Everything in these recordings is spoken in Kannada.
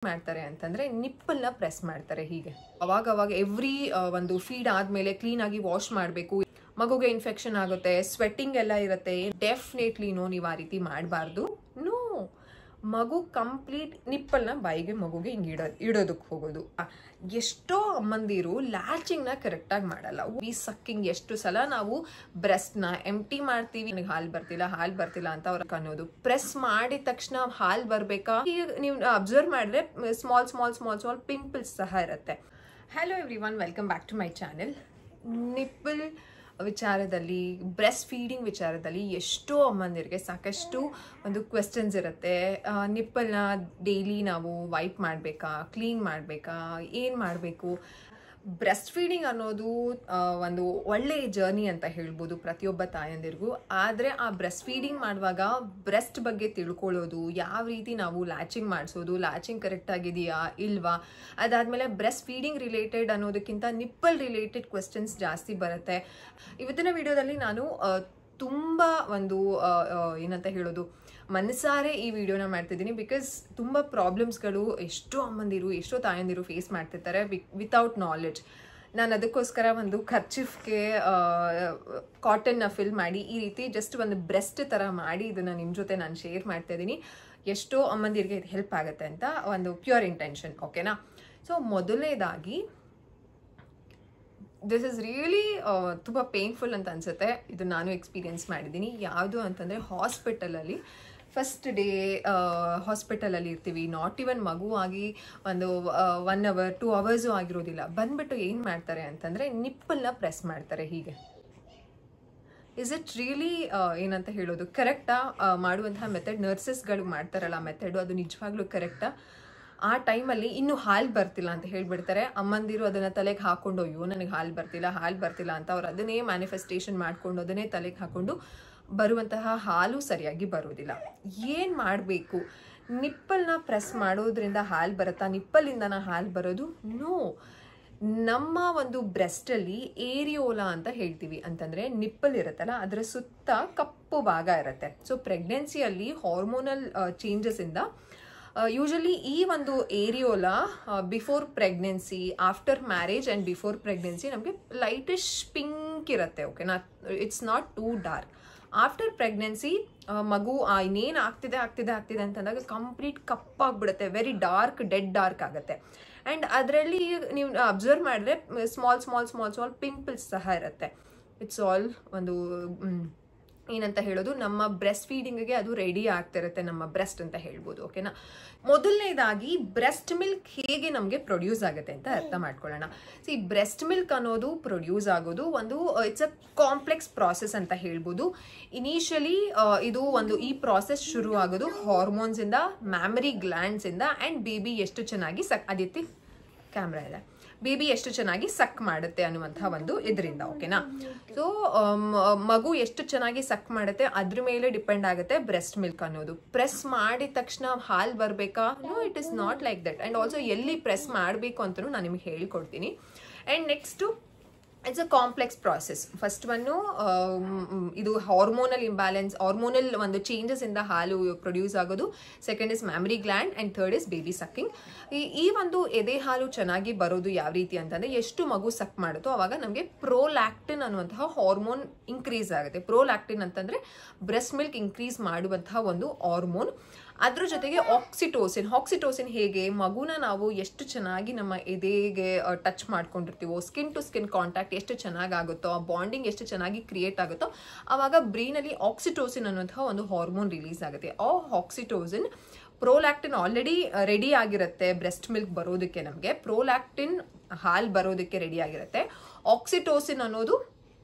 ಮಾಡ್ತಾರೆ ಅಂತಂದ್ರೆ ನಿಪ್ಪಲ್ನ ಪ್ರೆಸ್ ಮಾಡ್ತಾರೆ ಹೀಗೆ ಅವಾಗ ಎವ್ರಿ ಒಂದು ಫೀಡ್ ಆದ್ಮೇಲೆ ಕ್ಲೀನ್ ಆಗಿ ವಾಶ್ ಮಾಡಬೇಕು. ಮಗುಗೆ ಇನ್ಫೆಕ್ಷನ್ ಆಗುತ್ತೆ, ಸ್ವೆಟ್ಟಿಂಗ್ ಎಲ್ಲ ಇರುತ್ತೆ. ಡೆಫಿನೆಟ್ಲಿ ನೀವು ಆ ರೀತಿ ಮಾಡಬಾರ್ದು. ನೋ, ಮಗು ಕಂಪ್ಲೀಟ್ ನಿಪ್ಪಲ್ನ ಬಾಯಿಗೆ ಮಗುಗೆ ಹಿಂಗೆ ಇಡೋದಕ್ಕೆ ಹೋಗೋದು. ಎಷ್ಟೋ ಅಮ್ಮಂದಿರು ಲ್ಯಾಚಿಂಗ್ನ ಕರೆಕ್ಟಾಗಿ ಮಾಡಲ್ಲ. ಸಕ್ಕಿಂಗ್ ಎಷ್ಟು ಸಲ ನಾವು ಬ್ರೆಸ್ಟ್ನ ಎಂಟಿ ಮಾಡ್ತೀವಿ, ನನಗೆ ಹಾಲು ಬರ್ತಿಲ್ಲ ಅಂತ ಅವ್ರಿಗೆ ಅನ್ನೋದು. ಪ್ರೆಸ್ ಮಾಡಿದ ತಕ್ಷಣ ಹಾಲು ಬರಬೇಕಾ? ನೀವು ಅಬ್ಸರ್ವ್ ಮಾಡಿದ್ರೆ ಸ್ಮಾಲ್ ಪಿಂಪಲ್ಸ್ ಸಹ ಇರುತ್ತೆ. Hello everyone, welcome back to my channel. Nipple ವಿಚಾರದಲ್ಲಿ, ಬ್ರೆಸ್ಟ್ ಫೀಡಿಂಗ್ ವಿಚಾರದಲ್ಲಿ ಎಷ್ಟೋ ಅಮ್ಮಂದಿರಿಗೆ ಸಾಕಷ್ಟು ಒಂದು ಕ್ವೆಶ್ಚನ್ಸ್ ಇರುತ್ತೆ. ನಿಪ್ಪಲ್ನ ಡೈಲಿ ನಾವು ವೈಪ್ ಮಾಡಬೇಕಾ, ಕ್ಲೀನ್ ಮಾಡಬೇಕಾ, ಏನು ಮಾಡಬೇಕು? ಬ್ರೆಸ್ಟ್ ಫೀಡಿಂಗ್ ಅನ್ನೋದು ಒಂದು ಒಳ್ಳೆಯ ಜರ್ನಿ ಅಂತ ಹೇಳ್ಬೋದು ಪ್ರತಿಯೊಬ್ಬ ತಾಯಂದಿರಿಗೂ. ಆದರೆ ಆ ಬ್ರೆಸ್ಟ್ ಫೀಡಿಂಗ್ ಮಾಡುವಾಗ ಬ್ರೆಸ್ಟ್ ಬಗ್ಗೆ ತಿಳ್ಕೊಳ್ಳೋದು, ಯಾವ ರೀತಿ ನಾವು ಲ್ಯಾಚಿಂಗ್ ಮಾಡಿಸೋದು, ಲ್ಯಾಚಿಂಗ್ ಕರೆಕ್ಟ್ ಆಗಿದೆಯಾ ಇಲ್ವಾ, ಅದಾದಮೇಲೆ ಬ್ರೆಸ್ಟ್ ಫೀಡಿಂಗ್ ರಿಲೇಟೆಡ್ ಅನ್ನೋದಕ್ಕಿಂತ ನಿಪ್ಪಲ್ ರಿಲೇಟೆಡ್ ಕ್ವೆಶ್ಚನ್ಸ್ ಜಾಸ್ತಿ ಬರುತ್ತೆ. ಇವತ್ತಿನ ವಿಡಿಯೋದಲ್ಲಿ ನಾನು ತುಂಬ ಒಂದು ಏನಂತ ಹೇಳೋದು, ಮನಸಾರೆ ಈ ವಿಡಿಯೋನ ಮಾಡ್ತಿದ್ದೀನಿ. ಬಿಕಾಸ್ ತುಂಬ ಪ್ರಾಬ್ಲಮ್ಸ್ಗಳು ಎಷ್ಟೋ ಅಮ್ಮಂದಿರು, ಎಷ್ಟೋ ತಾಯಂದಿರು ಫೇಸ್ ಮಾಡ್ತಿರ್ತಾರೆ ವಿತೌಟ್ ನಾಲೆಡ್ಜ್. ನಾನು ಅದಕ್ಕೋಸ್ಕರ ಒಂದು ಕರ್ಚಿಫ್ಗೆ ಕಾಟನ್ನ ಫಿಲ್ ಮಾಡಿ ಈ ರೀತಿ ಜಸ್ಟ್ ಒಂದು ಬ್ರೆಸ್ಟ್ ಥರ ಮಾಡಿ ಇದನ್ನು ನಿಮ್ಮ ಜೊತೆ ನಾನು ಶೇರ್ ಮಾಡ್ತಾ ಇದ್ದೀನಿ. ಎಷ್ಟೋ ಅಮ್ಮಂದಿರಿಗೆ ಇದು ಹೆಲ್ಪ್ ಆಗುತ್ತೆ ಅಂತ ಒಂದು ಪ್ಯೂರ್ ಇಂಟೆನ್ಷನ್. ಓಕೆನಾ? ಸೊ ಮೊದಲನೇದಾಗಿ, ದಿಸ್ ಇಸ್ ರಿಯಲಿ ತುಂಬ ಪೇನ್ಫುಲ್ ಅಂತ ಅನಿಸುತ್ತೆ. ಇದು ನಾನು ಎಕ್ಸ್ಪೀರಿಯನ್ಸ್ ಮಾಡಿದ್ದೀನಿ. ಯಾವುದು ಅಂತಂದರೆ, ಹಾಸ್ಪಿಟಲಲ್ಲಿ ಫಸ್ಟ್ ಡೇ ಹಾಸ್ಪಿಟಲಲ್ಲಿ ಇರ್ತೀವಿ. ನಾಟ್ ಇವನ್ ಮಗು ಆಗಿ ಒಂದು 1 hour 2 hours ಆಗಿರೋದಿಲ್ಲ. ಬಂದ್ಬಿಟ್ಟು ಏನು ಮಾಡ್ತಾರೆ ಅಂತಂದರೆ ನಿಪ್ಪಲ್ನ ಪ್ರೆಸ್ ಮಾಡ್ತಾರೆ ಹೀಗೆ. ಇಸ್ ಇಟ್ ರಿಯಲಿ ಏನಂತ ಹೇಳೋದು, ಕರೆಕ್ಟಾ? ಮಾಡುವಂತಹ ಮೆಥಡ್ ನರ್ಸಸ್ಗಳು ಮಾಡ್ತಾರಲ್ಲ ಮೆಥಡು, ಅದು ನಿಜವಾಗ್ಲೂ ಕರೆಕ್ಟಾ? ಆ ಟೈಮಲ್ಲಿ ಇನ್ನೂ ಹಾಲು ಬರ್ತಿಲ್ಲ ಅಂತ ಹೇಳ್ಬಿಡ್ತಾರೆ. ಅಮ್ಮಂದಿರು ಅದನ್ನು ತಲೆಗೆ ಹಾಕೊಂಡು, ಅಯ್ಯೋ ನನಗೆ ಹಾಲು ಬರ್ತಿಲ್ಲ ಅಂತ ಅವ್ರು ಅದನ್ನೇ ಮ್ಯಾನಿಫೆಸ್ಟೇಷನ್ ಮಾಡಿಕೊಂಡು ಅದನ್ನೇ ತಲೆಗೆ ಹಾಕೊಂಡು ಬರುವಂತಹ ಹಾಲು ಸರಿಯಾಗಿ ಬರೋದಿಲ್ಲ. ಏನು ಮಾಡಬೇಕು? ನಿಪ್ಪಲ್ನ ಪ್ರೆಸ್ ಮಾಡೋದ್ರಿಂದ ಹಾಲು ಬರುತ್ತಾ? ನಿಪ್ಪಲಿಂದನ ಹಾಲು ಬರೋದು? ನೋ. ನಮ್ಮ ಒಂದು ಬ್ರೆಸ್ಟಲ್ಲಿ ಏರಿಯೋಲಾ ಅಂತ ಹೇಳ್ತೀವಿ. ಅಂತಂದರೆ ನಿಪ್ಪಲ್ ಇರುತ್ತಲ್ಲ, ಅದರ ಸುತ್ತ ಕಪ್ಪು ಭಾಗ ಇರುತ್ತೆ. ಸೊ ಪ್ರೆಗ್ನೆನ್ಸಿಯಲ್ಲಿ ಹಾರ್ಮೋನಲ್ ಚೇಂಜಸ್ಸಿಂದ ಯೂಶಲಿ ಈ ಒಂದು areola before pregnancy, after marriage and before pregnancy ನಮಗೆ ಲೈಟಿಶ್ ಪಿಂಕ್ ಇರುತ್ತೆ. ಓಕೆನಾ? It's not too dark. After pregnancy ಮಗು ಇನ್ನೇನು ಆಗ್ತಿದೆ ಅಂತಂದಾಗ ಕಂಪ್ಲೀಟ್ ಕಪ್ಪಾಗ್ಬಿಡುತ್ತೆ. ವೆರಿ ಡಾರ್ಕ್, ಡೆಡ್ ಡಾರ್ಕ್ ಆಗುತ್ತೆ. ಆ್ಯಂಡ್ ಅದರಲ್ಲಿ ನೀವು ಅಬ್ಸರ್ವ್ ಮಾಡಿದ್ರೆ ಸ್ಮಾಲ್ ಪಿಂಪಲ್ಸ್ ಸಹ ಇರುತ್ತೆ. ಇಟ್ಸ್ ಆಲ್ ಒಂದು ಏನಂತ ಹೇಳೋದು, ನಮ್ಮ ಬ್ರೆಸ್ಟ್ ಫೀಡಿಂಗ್ಗೆ ಅದು ರೆಡಿ ಆಗ್ತಿರುತ್ತೆ, ನಮ್ಮ ಬ್ರೆಸ್ಟ್ ಅಂತ ಹೇಳ್ಬೋದು. ಓಕೆನಾ? ಮೊದಲನೇದಾಗಿ ಬ್ರೆಸ್ಟ್ ಮಿಲ್ಕ್ ಹೇಗೆ ನಮಗೆ ಪ್ರೊಡ್ಯೂಸ್ ಆಗುತ್ತೆ ಅಂತ ಅರ್ಥ ಮಾಡ್ಕೊಳ್ಳೋಣ. ಸಿ, ಬ್ರೆಸ್ಟ್ ಮಿಲ್ಕ್ ಅನ್ನೋದು ಪ್ರೊಡ್ಯೂಸ್ ಆಗೋದು ಒಂದು ಇಟ್ಸ್ ಅ ಕಾಂಪ್ಲೆಕ್ಸ್ ಪ್ರಾಸೆಸ್ ಅಂತ ಹೇಳ್ಬೋದು. ಇನಿಷಿಯಲಿ ಇದು ಒಂದು ಈ ಪ್ರಾಸೆಸ್ ಶುರು ಆಗೋದು ಹಾರ್ಮೋನ್ಸಿಂದ, ಮ್ಯಾಮರಿ ಗ್ಲ್ಯಾಂಡ್ಸಿಂದ ಆ್ಯಂಡ್ ಬೇಬಿ ಎಷ್ಟು ಚೆನ್ನಾಗಿ ಅದಿತಿ ಕ್ಯಾಮ್ರಾ ಇದೆ, ಬೇಬಿ ಎಷ್ಟು ಚೆನ್ನಾಗಿ ಸಕ್ ಮಾಡುತ್ತೆ ಅನ್ನುವಂಥ ಒಂದು ಇದರಿಂದ. ಓಕೆನಾ? ಸೊ ಮಗು ಎಷ್ಟು ಚೆನ್ನಾಗಿ ಸಕ್ ಮಾಡುತ್ತೆ ಅದ್ರ ಮೇಲೆ ಡಿಪೆಂಡ್ ಆಗುತ್ತೆ ಬ್ರೆಸ್ಟ್ ಮಿಲ್ಕ್ ಅನ್ನೋದು. ಪ್ರೆಸ್ ಮಾಡಿದ ತಕ್ಷಣ ಹಾಲು ಬರಬೇಕಾ? No, it is not like that. And also ಎಲ್ಲಿ ಪ್ರೆಸ್ ಮಾಡಬೇಕು ಅಂತಲೂ ನಾನು ನಿಮಗೆ ಹೇಳ್ಕೊಡ್ತೀನಿ. And next, it's a complex process. First one ಇದು ಹಾರ್ಮೋನಲ್ ಇಂಬ್ಯಾಲೆನ್ಸ್, ಹಾರ್ಮೋನಲ್ ಒಂದು ಚೇಂಜಸ್ ಇಂದ ಹಾಲು ಪ್ರೊಡ್ಯೂಸ್ ಆಗೋದು. Second is mammary gland and third is baby sucking. ಈ ಒಂದು ಎದೆ ಹಾಲು ಚೆನ್ನಾಗಿ ಬರೋದು ಯಾವ ರೀತಿ ಅಂತಂದರೆ, ಎಷ್ಟು ಮಗು ಸಕ್ ಮಾಡುತ್ತೋ ಅವಾಗ ನಮಗೆ ಪ್ರೋಲ್ಯಾಕ್ಟಿನ್ ಅನ್ನುವಂತಹ ಹಾರ್ಮೋನ್ ಇನ್ಕ್ರೀಸ್ ಆಗುತ್ತೆ. ಪ್ರೋಲ್ಯಾಕ್ಟಿನ್ ಅಂತಂದರೆ ಬ್ರೆಸ್ಟ್ ಮಿಲ್ಕ್ ಇನ್ಕ್ರೀಸ್ ಮಾಡುವಂತಹ ಒಂದು ಹಾರ್ಮೋನ್. ಅದ್ರ ಜೊತೆಗೆ ಆಕ್ಸಿಟೋಸಿನ್ ಹೇಗೆ, ಮಗುನ ನಾವು ಎಷ್ಟು ಚೆನ್ನಾಗಿ ನಮ್ಮ ಎದೆಗೆ ಟಚ್ ಮಾಡ್ಕೊಂಡಿರ್ತೀವೋ, ಸ್ಕಿನ್ ಟು ಸ್ಕಿನ್ ಕಾಂಟ್ಯಾಕ್ಟ್ ಎಷ್ಟು ಚೆನ್ನಾಗಾಗುತ್ತೋ, ಆ ಬಾಂಡಿಂಗ್ ಎಷ್ಟು ಚೆನ್ನಾಗಿ ಕ್ರಿಯೇಟ್ ಆಗುತ್ತೋ, ಆವಾಗ ಬ್ರೈನಲ್ಲಿ ಆಕ್ಸಿಟೋಸಿನ್ ಅನ್ನುವಂತಹ ಒಂದು ಹಾರ್ಮೋನ್ ರಿಲೀಸ್ ಆಗುತ್ತೆ. ಆ ಆಕ್ಸಿಟೋಸಿನ್, ಪ್ರೋಲ್ಯಾಕ್ಟಿನ್ ಆಲ್ರೆಡಿ ರೆಡಿ ಆಗಿರುತ್ತೆ ಬ್ರೆಸ್ಟ್ ಮಿಲ್ಕ್ ಬರೋದಕ್ಕೆ. ನಮಗೆ ಪ್ರೋಲ್ಯಾಕ್ಟಿನ್ ಹಾಲು ಬರೋದಕ್ಕೆ ರೆಡಿ ಆಗಿರುತ್ತೆ. ಆಕ್ಸಿಟೋಸಿನ್ ಅನ್ನೋದು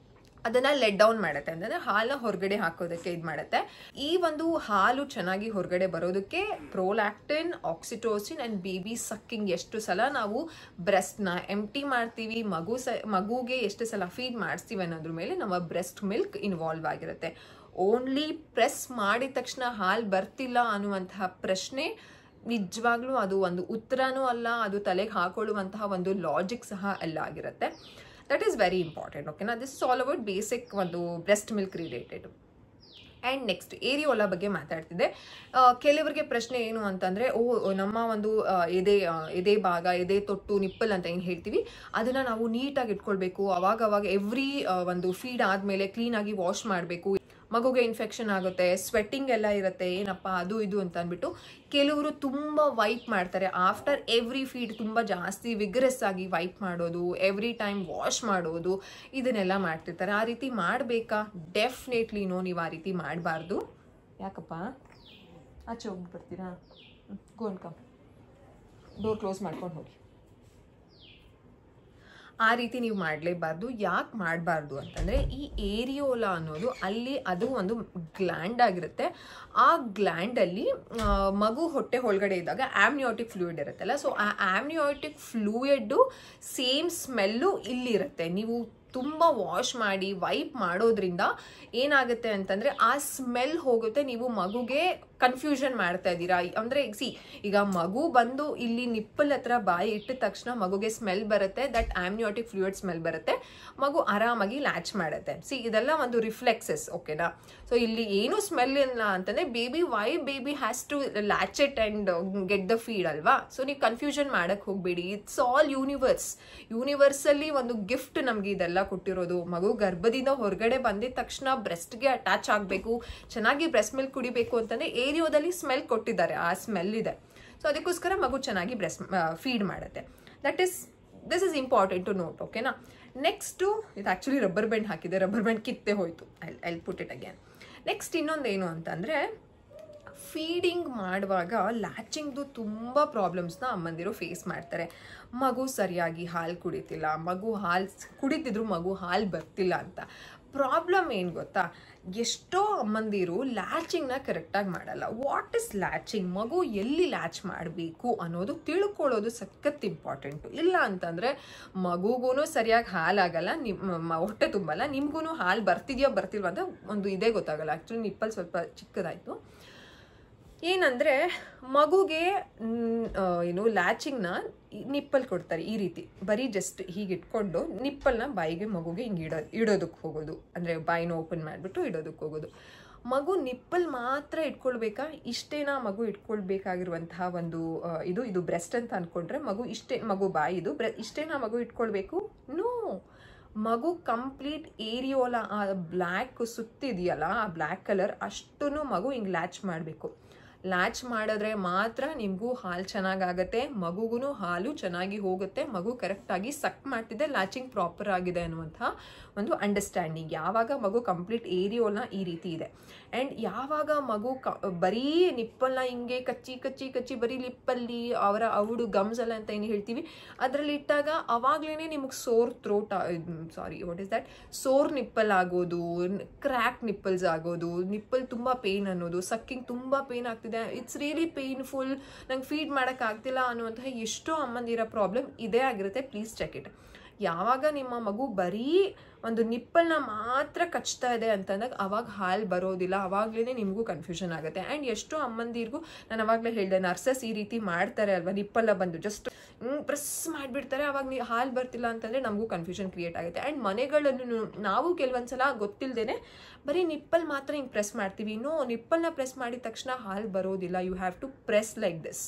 ಅದನ್ನ ಲೆಟ್ ಡೌನ್ ಮಾಡುತ್ತೆ, ಅಂದರೆ ಹಾಲನ್ನ ಹೊರಗಡೆ ಹಾಕೋದಕ್ಕೆ ಇದು ಮಾಡುತ್ತೆ. ಈ ಒಂದು ಹಾಲು ಚೆನ್ನಾಗಿ ಹೊರಗಡೆ ಬರೋದಕ್ಕೆ prolactin, oxytocin and baby sucking, ಎಷ್ಟು ಸಲ ನಾವು ಬ್ರೆಸ್ಟ್ನ ಎಂಟಿ ಮಾಡ್ತೀವಿ, ಮಗುಗೆ ಎಷ್ಟು ಸಲ ಫೀಡ್ ಮಾಡಿಸ್ತೀವಿ ಅನ್ನೋದ್ರ ಮೇಲೆ ನಮ್ಮ ಬ್ರೆಸ್ಟ್ ಮಿಲ್ಕ್ ಇನ್ವಾಲ್ವ್ ಆಗಿರುತ್ತೆ. ಓನ್ಲಿ ಪ್ರೆಸ್ ಮಾಡಿದ ತಕ್ಷಣ ಹಾಲು ಬರ್ತಿಲ್ಲ ಅನ್ನುವಂತಹ ಪ್ರಶ್ನೆ ನಿಜವಾಗ್ಲೂ ಅದು ಒಂದು ಉತ್ತರನೂ ಅಲ್ಲ, ಅದು ತಲೆಗೆ ಹಾಕೊಳ್ಳುವಂತಹ ಒಂದು ಲಾಜಿಕ್ ಸಹ ಅಲ್ಲ ಆಗಿರುತ್ತೆ. That is very important. ಓಕೆನಾ? This is all about basic ಒಂದು breast milk related. And next areola ಬಗ್ಗೆ ಮಾತಾಡ್ತಿದ್ದೆ. ಕೆಲವರಿಗೆ ಪ್ರಶ್ನೆ ಏನು ಅಂತಂದರೆ, ನಮ್ಮ ಒಂದು ಎದೆ ಭಾಗ, ಎದೆ ತೊಟ್ಟು, ನಿಪ್ಪಲ್ ಅಂತ ಏನು ಹೇಳ್ತೀವಿ, ಅದನ್ನು ನಾವು ನೀಟಾಗಿ ಇಟ್ಕೊಳ್ಬೇಕು. ಅವಾಗ ಎವ್ರಿ ಒಂದು ಫೀಡ್ ಆದಮೇಲೆ ಕ್ಲೀನಾಗಿ ವಾಶ್ ಮಾಡಬೇಕು. ಮಗುಗೆ ಇನ್ಫೆಕ್ಷನ್ ಆಗುತ್ತೆ, ಸ್ವೆಟ್ಟಿಂಗ್ ಎಲ್ಲ ಇರುತ್ತೆ, ಏನಪ್ಪ ಅದು ಇದು ಅಂತ ಅಂದ್ಬಿಟ್ಟು ಕೆಲವರು ತುಂಬ ವೈಪ್ ಮಾಡ್ತಾರೆ. ಆಫ್ಟರ್ ಎವ್ರಿ ಫೀಡ್ ತುಂಬ ಜಾಸ್ತಿ ವಿಗ್ರೆಸ್ ಆಗಿ ವೈಪ್ ಮಾಡೋದು, ಎವ್ರಿ ಟೈಮ್ ವಾಶ್ ಮಾಡೋದು, ಇದನ್ನೆಲ್ಲ ಮಾಡ್ತಿರ್ತಾರೆ. ಆ ರೀತಿ ಮಾಡಬೇಕಾ? ಡೆಫಿನೆಟ್ಲಿ ನೋ, ನೀವು ಆ ರೀತಿ ಮಾಡಬಾರ್ದು. ಯಾಕಪ್ಪ ಆಚೆ ಹೋಗಿ ಬರ್ತೀರಾ? ಗೋನ್ ಕಮ್, ಡೋರ್ ಕ್ಲೋಸ್ ಮಾಡ್ಕೊಂಡು ಹೋಗಿ. ಆ ರೀತಿ ನೀವು ಮಾಡಲೇಬಾರ್ದು. ಯಾಕೆ ಮಾಡಬಾರ್ದು ಅಂತಂದರೆ, ಈ ಏರಿಯೋಲಾ ಅನ್ನೋದು ಅದು ಒಂದು ಗ್ಲ್ಯಾಂಡ್ ಆಗಿರುತ್ತೆ. ಆ ಗ್ಲ್ಯಾಂಡಲ್ಲಿ ಮಗು ಹೊಟ್ಟೆ ಒಳಗಡೆ ಇದ್ದಾಗ ಆಮ್ನಿಯೋಟಿಕ್ ಫ್ಲೂಯಿಡ್ ಇರುತ್ತಲ್ಲ, ಸೊ ಆ ಆಮ್ನಿಯೋಟಿಕ್ ಫ್ಲೂಯಿಡ್ಡು ಸೇಮ್ ಸ್ಮೆಲ್ಲು ಇಲ್ಲಿರುತ್ತೆ. ನೀವು ತುಂಬ ವಾಶ್ ಮಾಡಿ ವೈಪ್ ಮಾಡೋದ್ರಿಂದ ಏನಾಗುತ್ತೆ ಅಂತಂದರೆ ಆ ಸ್ಮೆಲ್ ಹೋಗುತ್ತೆ. ನೀವು ಮಗುಗೆ ಕನ್ಫ್ಯೂಷನ್ ಮಾಡ್ತಾ ಇದ್ದೀರಾ. ಅಂದರೆ ಈಗ ಮಗು ಬಂದು ಇಲ್ಲಿ ನಿಪ್ಪಲ್ ಹತ್ರ ಬಾಯಿ ಇಟ್ಟ ತಕ್ಷಣ ಮಗುಗೆ ಸ್ಮೆಲ್ ಬರುತ್ತೆ, ದಟ್ ಆಮ್ನಿಯೋಟಿಕ್ ಫ್ಲೂಯಿಡ್ ಸ್ಮೆಲ್ ಬರುತ್ತೆ. ಮಗು ಆರಾಮಾಗಿ ಲ್ಯಾಚ್ ಮಾಡುತ್ತೆ. ಇದೆಲ್ಲ ಒಂದು ರಿಫ್ಲೆಕ್ಸಸ್, ಓಕೆನಾ? ಸೊ ಇಲ್ಲಿ ಏನು ಸ್ಮೆಲ್ ಇಲ್ಲ ಅಂತಂದರೆ baby has to latch it and get the feed ಅಲ್ವಾ? ಸೊ ನೀವು ಕನ್ಫ್ಯೂಷನ್ ಮಾಡಕ್ಕೆ ಹೋಗಬೇಡಿ. ಇಟ್ಸ್ ಆಲ್ ಯೂನಿವರ್ಸಲ್ಲಿ ಒಂದು ಗಿಫ್ಟ್ ನಮಗೆ ಇದೆಲ್ಲ ಕೊಟ್ಟಿರೋದು. ಮಗು ಗರ್ಭದಿಂದ ಹೊರಗಡೆ ಬಂದಿದ ತಕ್ಷಣ ಬ್ರೆಸ್ಟ್ಗೆ ಅಟ್ಯಾಚ್ ಆಗಬೇಕು, ಚೆನ್ನಾಗಿ ಬ್ರೆಸ್ಟ್ ಮಿಲ್ಕ್ ಕುಡಿಬೇಕು ಅಂತಂದರೆ ಏರಿಯೋದಲ್ಲಿ ಸ್ಮೆಲ್ ಕೊಟ್ಟಿದ್ದಾರೆ, ಆ ಸ್ಮೆಲ್ ಇದೆ. ಸೊ ಅದಕ್ಕೋಸ್ಕರ ಮಗು ಚೆನ್ನಾಗಿ ಫೀಡ್ ಮಾಡುತ್ತೆ. This is important to note, ಓಕೆನಾ? ನೆಕ್ಸ್ಟು, ಇದು ಆ್ಯಕ್ಚುಲಿ ರಬ್ಬರ್ ಬ್ಯಾಂಡ್ ಹಾಕಿದೆ, ರಬ್ಬರ್ ಬ್ಯಾಂಡ್ ಕಿತ್ತೆ ಹೋಯಿತು. I put it again. Next ಇನ್ನೊಂದೇನು ಅಂತಂದರೆ, ಫೀಡಿಂಗ್ ಮಾಡುವಾಗ ಲ್ಯಾಚಿಂಗ್ದು ತುಂಬ ಪ್ರಾಬ್ಲಮ್ಸ್ನ ಅಮ್ಮಂದಿರು ಫೇಸ್ ಮಾಡ್ತಾರೆ. ಮಗು ಸರಿಯಾಗಿ ಹಾಲು ಕುಡಿತಿಲ್ಲ, ಮಗು ಹಾಲು ಕುಡಿತಿದ್ರು ಮಗು ಹಾಲು ಬರ್ತಿಲ್ಲ ಅಂತ. ಪ್ರಾಬ್ಲಮ್ ಏನು ಗೊತ್ತಾ? ಎಷ್ಟೋ ಅಮ್ಮಂದಿರು ಲ್ಯಾಚಿಂಗ್ನ ಕರೆಕ್ಟಾಗಿ ಮಾಡಲ್ಲ. What is latching? ಮಗು ಎಲ್ಲಿ ಲ್ಯಾಚ್ ಮಾಡಬೇಕು ಅನ್ನೋದು ತಿಳ್ಕೊಳ್ಳೋದು ಸಖತ್ ಇಂಪಾರ್ಟೆಂಟು. ಇಲ್ಲ ಅಂತಂದರೆ ಮಗುಗೂ ಸರಿಯಾಗಿ ಹಾಲಾಗಲ್ಲ, ಹೊಟ್ಟೆ ತುಂಬಲ್ಲ, ನಿಮ್ಗೂ ಹಾಲು ಬರ್ತಿದೆಯೋ ಬರ್ತಿಲ್ವ ಅಂತ ಒಂದು ಇದೇ ಗೊತ್ತಾಗಲ್ಲ. ಆ್ಯಕ್ಚುಲಿ ನಿಪ್ಪಲ್ ಸ್ವಲ್ಪ ಚಿಕ್ಕದಾಯಿತು. ಏನಂದರೆ ಮಗುಗೆ ಲ್ಯಾಚಿಂಗ್ನ ನಿಪ್ಪಲ್ ಕೊಡ್ತಾರೆ ಈ ರೀತಿ, ಬರೀ ಜಸ್ಟ್ ಹೀಗೆ ಇಟ್ಕೊಂಡು ನಿಪ್ಪಲ್ನ ಬಾಯಿಗೆ ಮಗುಗೆ ಹಿಂಗೆ ಇಡೋದಕ್ಕೆ ಹೋಗೋದು, ಅಂದರೆ ಬಾಯಿನ ಓಪನ್ ಮಾಡಿಬಿಟ್ಟು ಇಡೋದಕ್ಕೆ ಹೋಗೋದು. ಮಗು ನಿಪ್ಪಲ್ ಮಾತ್ರ ಇಟ್ಕೊಳ್ಬೇಕಾ? ಇಷ್ಟೇನಾ ಮಗು ಇಟ್ಕೊಳ್ಬೇಕಾಗಿರುವಂತಹ ಒಂದು ಇದು ಬ್ರೆಸ್ಟ್ ಅಂತ ಅಂದ್ಕೊಂಡ್ರೆ ಮಗು ಬಾಯಿದು ಇಷ್ಟೇನಾ ಮಗು ಇಟ್ಕೊಳ್ಬೇಕು? ನೋ, ಮಗು ಕಂಪ್ಲೀಟ್ ಏರಿಯೋಲಾ ಆ ಬ್ಲ್ಯಾಕ್ ಸುತ್ತಿದೆಯಲ್ಲ, ಆ ಬ್ಲ್ಯಾಕ್ ಕಲರ್ ಅಷ್ಟೂ ಮಗು ಹಿಂಗೆ ಲ್ಯಾಚ್ ಮಾಡಬೇಕು. ಲ್ಯಾಚ್ ಮಾಡಿದ್ರೆ ಮಾತ್ರ ನಿಮಗೂ ಹಾಲು ಚೆನ್ನಾಗಾಗತ್ತೆ, ಮಗುಗೂ ಹಾಲು ಚೆನ್ನಾಗಿ ಹೋಗುತ್ತೆ, ಮಗು ಕರೆಕ್ಟಾಗಿ ಸಕ್ ಮಾಡ್ತಿದೆ, ಲ್ಯಾಚಿಂಗ್ ಪ್ರಾಪರ್ ಆಗಿದೆ ಅನ್ನುವಂಥ ಒಂದು ಅಂಡರ್ಸ್ಟ್ಯಾಂಡಿಂಗ್. ಯಾವಾಗ ಮಗು ಕಂಪ್ಲೀಟ್ ಏರಿಯೋಲ್ನ ಈ ರೀತಿ ಇದೆ, ಆ್ಯಂಡ್ ಯಾವಾಗ ಮಗು ಬರೀ ನಿಪ್ಪಲ್ನ ಹಿಂಗೆ ಕಚ್ಚಿ ಬರೀ ಲಿಪ್ಪಲ್ಲಿ ಅವಡು ಗಮ್ಸ್ ಎಲ್ಲ ಅಂತ ಏನು ಹೇಳ್ತೀವಿ ಅದರಲ್ಲಿ ಇಟ್ಟಾಗ ಅವಾಗಲೇ ನಿಮಗೆ ಸೋರ್ ನಿಪ್ಪಲ್ ಆಗೋದು, ಕ್ರ್ಯಾಕ್ ನಿಪ್ಪಲ್ಸ್ ಆಗೋದು, ನಿಪ್ಪಲ್ ತುಂಬ ಪೇನ್ ಅನ್ನೋದು, ಸಕ್ಕಿಂಗ್ ತುಂಬ ಪೇನ್ ಆಗ್ತಿದೆ, ಇಟ್ಸ್ ರಿಯಲಿ ಪೇನ್ಫುಲ್, ನಂಗೆ ಫೀಡ್ ಮಾಡೋಕ್ಕಾಗ್ತಿಲ್ಲ ಅನ್ನುವಂತಹ ಎಷ್ಟೋ ಅಮ್ಮಂದಿರೋ ಪ್ರಾಬ್ಲಮ್ ಇದೇ ಆಗಿರುತ್ತೆ. Please check it. ಯಾವಾಗ ನಿಮ್ಮ ಮಗು ಬರೀ ಒಂದು ನಿಪ್ಪಲ್ನ ಮಾತ್ರ ಕಚ್ತಾ ಇದೆ ಅಂತಂದಾಗ ಅವಾಗ ಹಾಲು ಬರೋದಿಲ್ಲ, ಅವಾಗಲೇ ನಿಮಗೂ ಕನ್ಫ್ಯೂಷನ್ ಆಗುತ್ತೆ. ಆ್ಯಂಡ್ ಎಷ್ಟೋ ಅಮ್ಮಂದಿರಿಗೂ ನಾನು ಅವಾಗಲೇ ಹೇಳಿದೆ, ನರ್ಸಸ್ ಈ ರೀತಿ ಮಾಡ್ತಾರೆ ಅಲ್ವಾ, ನಿಪ್ಪಲ್ಲ ಬಂದು ಜಸ್ಟ್ ಪ್ರೆಸ್ ಮಾಡಿಬಿಡ್ತಾರೆ, ಅವಾಗ ಹಾಲು ಬರ್ತಿಲ್ಲ ಅಂತಂದರೆ ನಮಗೂ ಕನ್ಫ್ಯೂಷನ್ ಕ್ರಿಯೇಟ್ ಆಗುತ್ತೆ. ಆ್ಯಂಡ್ ಮನೆಗಳನ್ನು ನಾವು ಕೆಲವೊಂದ್ಸಲ ಗೊತ್ತಿಲ್ಲದೇನೆ ಬರೀ ನಿಪ್ಪಲ್ ಮಾತ್ರ ಹಿಂಗೆ ಪ್ರೆಸ್ ಮಾಡ್ತೀವಿ. ನಿಪ್ಪಲ್ನ ಪ್ರೆಸ್ ಮಾಡಿದ ತಕ್ಷಣ ಹಾಲು ಬರೋದಿಲ್ಲ. You have to press like this,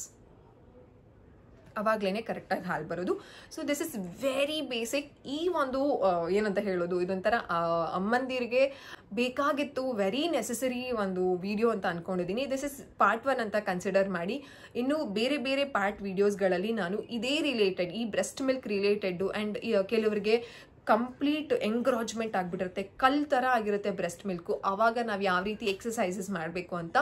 ಅವಾಗಲೇ ಕರೆಕ್ಟಾಗಿ ಹಾಲು ಬರೋದು. So this is very basic. ಈ ಒಂದು ಏನಂತ ಹೇಳೋದು, ಇದೊಂಥರ ಅಮ್ಮಂದಿರಿಗೆ ಬೇಕಾಗಿತ್ತು, ವೆರಿ ನೆಸೆಸರಿ ಒಂದು ವಿಡಿಯೋ ಅಂತ ಅಂದ್ಕೊಂಡಿದ್ದೀನಿ. ದಿಸ್ ಇಸ್ ಪಾರ್ಟ್ 1 ಅಂತ ಕನ್ಸಿಡರ್ ಮಾಡಿ. ಇನ್ನು ಬೇರೆ ಪಾರ್ಟ್ ವಿಡಿಯೋಸ್ಗಳಲ್ಲಿ ನಾನು ಇದೇ ರಿಲೇಟೆಡ್, ಈ ಬ್ರೆಸ್ಟ್ ಮಿಲ್ಕ್ ರಿಲೇಟೆಡ್ಡು, ಆ್ಯಂಡ್ ಕೆಲವರಿಗೆ ಕಂಪ್ಲೀಟ್ ಎಂಗ್ರಾಜ್ಮೆಂಟ್ ಆಗಿಬಿಟ್ಟಿರುತ್ತೆ, ಕಲ್ ಥರ ಆಗಿರುತ್ತೆ ಬ್ರೆಸ್ಟ್ ಮಿಲ್ಕು, ಆವಾಗ ನಾವು ಯಾವ ರೀತಿ ಎಕ್ಸಸೈಸಸ್ ಮಾಡಬೇಕು ಅಂತ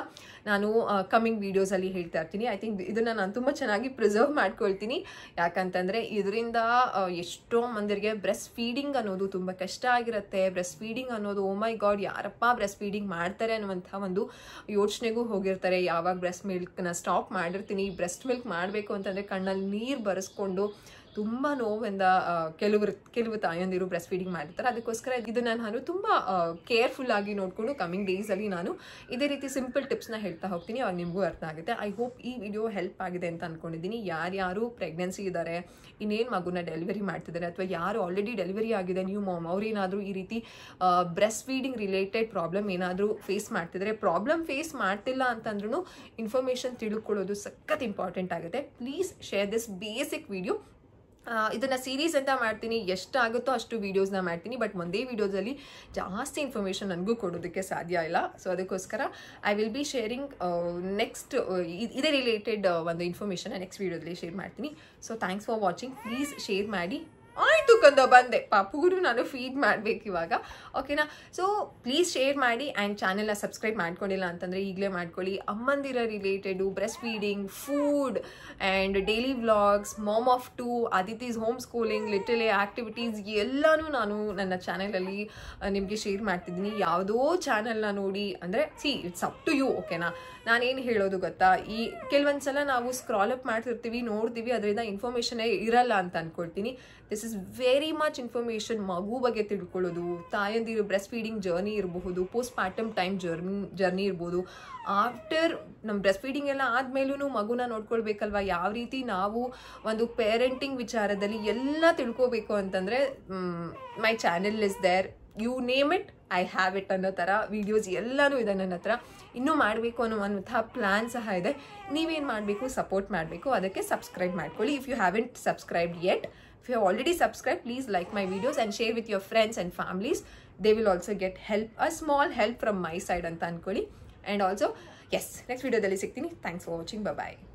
ನಾನು ಕಮಿಂಗ್ ವೀಡಿಯೋಸಲ್ಲಿ ಹೇಳ್ತಾ ಇರ್ತೀನಿ. ಐ ಥಿಂಕ್ ಇದನ್ನು ನಾನು ತುಂಬ ಚೆನ್ನಾಗಿ ಪ್ರಿಸರ್ವ್ ಮಾಡ್ಕೊಳ್ತೀನಿ. ಯಾಕಂತಂದರೆ ಇದರಿಂದ ಎಷ್ಟೋ ಮಂದಿರಿಗೆ ಬ್ರೆಸ್ಟ್ ಫೀಡಿಂಗ್ ಅನ್ನೋದು ತುಂಬ ಕಷ್ಟ ಆಗಿರುತ್ತೆ. ಬ್ರೆಸ್ಟ್ ಫೀಡಿಂಗ್ ಅನ್ನೋದು ಓ ಮೈ ಗಾಡ್, ಯಾರಪ್ಪ ಬ್ರೆಸ್ಟ್ ಫೀಡಿಂಗ್ ಮಾಡ್ತಾರೆ ಅನ್ನುವಂಥ ಒಂದು ಯೋಚನೆಗೂ ಹೋಗಿರ್ತಾರೆ. ಯಾವಾಗ ಬ್ರೆಸ್ಟ್ ಮಿಲ್ಕ್ನ ಸ್ಟಾಪ್ ಮಾಡಿರ್ತೀನಿ, ಬ್ರೆಸ್ಟ್ ಮಿಲ್ಕ್ ಮಾಡಬೇಕು ಅಂತಂದರೆ ಕಣ್ಣಲ್ಲಿ ನೀರು ಬರೆಸ್ಕೊಂಡು ತುಂಬ ನೋವಿಂದ ಕೆಲವು ತಾಯಂದಿರು ಬ್ರೆಸ್ಟ್ ಫೀಡಿಂಗ್ ಮಾಡಿರ್ತಾರೆ. ಅದಕ್ಕೋಸ್ಕರ ಇದನ್ನು ನಾನು ತುಂಬ ಕೇರ್ಫುಲ್ ಆಗಿ ನೋಡಿಕೊಂಡು ಕಮಿಂಗ್ ಡೇಸಲ್ಲಿ ನಾನು ಇದೇ ರೀತಿ ಸಿಂಪಲ್ ಟಿಪ್ಸ್ನ ಹೇಳ್ತಾ ಹೋಗ್ತೀನಿ. ಅವಾಗ ನಿಮಗೂ ಅರ್ಥ ಆಗುತ್ತೆ. ಐ ಹೋಪ್ ಈ ವಿಡಿಯೋ ಹೆಲ್ಪ್ ಆಗಿದೆ ಅಂತ ಅಂದ್ಕೊಂಡಿದ್ದೀನಿ. ಯಾರ್ಯಾರು ಪ್ರೆಗ್ನೆನ್ಸಿ ಇದ್ದಾರೆ, ಇನ್ನೇನು ಮಗುನ ಡೆಲಿವರಿ ಮಾಡ್ತಿದ್ದಾರೆ, ಅಥವಾ ಯಾರು ಆಲ್ರೆಡಿ ಡೆಲಿವರಿ ಆಗಿದೆ ನ್ಯೂ ಮಾಮ್, ಅವ್ರೇನಾದರೂ ಈ ರೀತಿ ಬ್ರೆಸ್ಟ್ ಫೀಡಿಂಗ್ ರಿಲೇಟೆಡ್ ಪ್ರಾಬ್ಲಮ್ ಏನಾದರೂ ಫೇಸ್ ಮಾಡ್ತಿದ್ದಾರೆ, ಪ್ರಾಬ್ಲಮ್ ಫೇಸ್ ಮಾಡ್ತಿಲ್ಲ ಅಂತಂದ್ರೂ ಇನ್ಫಾರ್ಮೇಷನ್ ತಿಳ್ಕೊಳ್ಳೋದು ಸಖತ್ ಇಂಪಾರ್ಟೆಂಟ್ ಆಗುತ್ತೆ. Please share this basic video. ಇದನ್ನು ಸೀರೀಸ್ ಅಂತ ಮಾಡ್ತೀನಿ, ಎಷ್ಟಾಗುತ್ತೋ ಅಷ್ಟು ವೀಡಿಯೋಸ್ನ ಮಾಡ್ತೀನಿ. ಬಟ್ ಒಂದೇ ವೀಡಿಯೋಸಲ್ಲಿ ಜಾಸ್ತಿ ಇನ್ಫಾರ್ಮೇಷನ್ ನನಗೂ ಕೊಡೋದಕ್ಕೆ ಸಾಧ್ಯ ಇಲ್ಲ. ಸೊ ಅದಕ್ಕೋಸ್ಕರ I will be sharing next ಇದೇ ರಿಲೇಟೆಡ್ ಒಂದು ಇನ್ಫಾರ್ಮೇಷನ್ನ ನೆಕ್ಸ್ಟ್ ವೀಡಿಯೋದಲ್ಲಿ ಶೇರ್ ಮಾಡ್ತೀನಿ. So thanks for watching. Please share ಮಾಡಿ. ಆಯಿತು ಕಂದ ಬಂದೆ, ಪಾಪುಗೂ ನಾನು ಫೀಡ್ ಮಾಡಬೇಕು ಇವಾಗ, ಓಕೆನಾ? ಸೊ ಪ್ಲೀಸ್ ಶೇರ್ ಮಾಡಿ ಆ್ಯಂಡ್ ಚಾನೆಲ್ನ ಸಬ್ಸ್ಕ್ರೈಬ್ ಮಾಡ್ಕೊಂಡಿಲ್ಲ ಅಂತಂದರೆ ಈಗಲೇ ಮಾಡ್ಕೊಳ್ಳಿ. ಅಮ್ಮಂದಿರ related, breast feeding, food and daily vlogs, mom of 2, Aditi's home schooling, little activities ಎಲ್ಲನೂ ನಾನು ನನ್ನ ಚಾನೆಲಲ್ಲಿ ನಿಮಗೆ ಶೇರ್ ಮಾಡ್ತಿದ್ದೀನಿ. ಯಾವುದೋ ಚಾನೆಲ್ನ ನೋಡಿ ಅಂದರೆ ಇಟ್ಸ್ ಅಪ್ ಟು ಯು, ಓಕೆನಾ? ನಾನೇನು ಹೇಳೋದು ಗೊತ್ತಾ, ಈ ಕೆಲವೊಂದು ಸಲ ನಾವು ಸ್ಕ್ರಾಲ್ ಅಪ್ ಮಾಡ್ತಿರ್ತೀವಿ, ನೋಡ್ತೀವಿ, ಅದರಿಂದ ಇನ್ಫಾರ್ಮೇಷನೇ ಇರಲ್ಲ ಅಂತ ಅಂದ್ಕೊಳ್ತೀನಿ. This is very much information. ಮಗು ಬಗ್ಗೆ ತಿಳ್ಕೊಳ್ಳೋದು, ತಾಯಂದಿರು ಬ್ರೆಸ್ಟ್ ಫೀಡಿಂಗ್ ಜರ್ನಿ ಇರಬಹುದು, ಪೋಸ್ಟ್ ಪಾರ್ಟಮ್ ಟೈಮ್ ಜರ್ನಿ ಇರ್ಬೋದು, ಆಫ್ಟರ್ ನಮ್ಮ ಬ್ರೆಸ್ಟ್ ಫೀಡಿಂಗ್ ಎಲ್ಲ ಆದಮೇಲೂ ಮಗುನ ನೋಡ್ಕೊಳ್ಬೇಕಲ್ವ, ಯಾವ ರೀತಿ ನಾವು ಒಂದು ಪೇರೆಂಟಿಂಗ್ ವಿಚಾರದಲ್ಲಿ ಎಲ್ಲ ತಿಳ್ಕೋಬೇಕು ಅಂತಂದರೆ my channel is there, you name it, I have it ಅನ್ನೋ ಥರ ವೀಡಿಯೋಸ್ ಎಲ್ಲನೂ ಇದೆ ನನ್ನ ಹತ್ರ. ಇನ್ನೂ ಮಾಡಬೇಕು ಅನ್ನುವಂಥ ಪ್ಲ್ಯಾನ್ ಸಹ ಇದೆ. ನೀವೇನು ಮಾಡಬೇಕು, ಸಪೋರ್ಟ್ ಮಾಡಬೇಕು, ಅದಕ್ಕೆ ಸಬ್ಸ್ಕ್ರೈಬ್ ಮಾಡ್ಕೊಳ್ಳಿ. If you haven't subscribed yet, if you have already subscribed, please like my videos and share with your friends and families. They will also get help, a small help from my side anta anಕೊಳ್ಳಿ. And also, yes, next video dalli ಸಿಗ್ತೀನಿ. Thanks for watching. Bye bye.